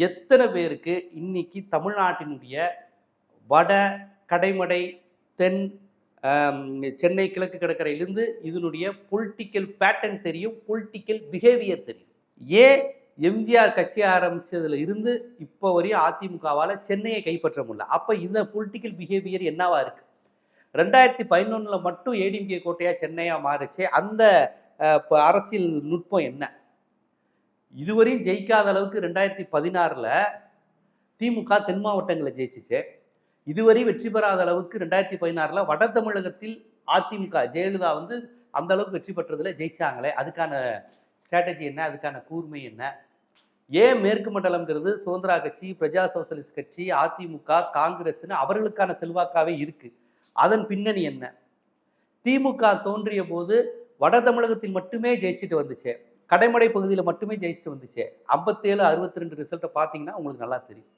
எத்தனை பேருக்கு இன்னைக்கு தமிழ்நாட்டினுடைய வட, கடைமடை, தென், சென்னை கிழக்கு கடற்கரையிலிருந்து இதனுடைய பொலிட்டிக்கல் பேட்டர்ன் தெரியும், பொலிட்டிக்கல் பிஹேவியர் தெரியும். ஏன் எம்ஜிஆர் கட்சி ஆரம்பிச்சதுல இருந்து இப்போ வரையும் அதிமுகவால் சென்னையை கைப்பற்ற முடியல? அப்போ இந்த பொலிட்டிக்கல் பிஹேவியர் என்னவா இருக்கு? 2011 மட்டும் ஏடிஎம்கே கோட்டையா சென்னையா மாறுச்சு. அந்த அரசியல் நுட்பம் என்ன? இதுவரையும் ஜெயிக்காத அளவுக்கு 2016ல் திமுக தென் மாவட்டங்களை ஜெயிச்சிச்சு. இதுவரை வெற்றி பெறாத அளவுக்கு 2016ல் வட தமிழகத்தில் அதிமுக ஜெயலலிதா அந்த அளவுக்கு வெற்றி பெற்றதுல ஜெயிச்சாங்களே, அதுக்கான ஸ்ட்ராட்டஜி என்ன? அதுக்கான கூர்மை என்ன? ஏன் மேற்கு மண்டலம்ங்கிறது சுதந்திரா கட்சி, பிரஜா சோசலிஸ்ட் கட்சி, அதிமுக, காங்கிரஸ்னு அவர்களுக்கான செல்வாக்காவே இருக்கு. அதன் பின்னணி என்ன? திமுக தோன்றிய போது வட தமிழகத்தில் மட்டுமே ஜெயிச்சுட்டு வந்துச்சு, கடைமடை பகுதியில் மட்டுமே ஜெயிச்சுட்டு வந்துச்சு. 57-62 ரிசல்ட்டை பார்த்தீங்கன்னா உங்களுக்கு நல்லா தெரியும்.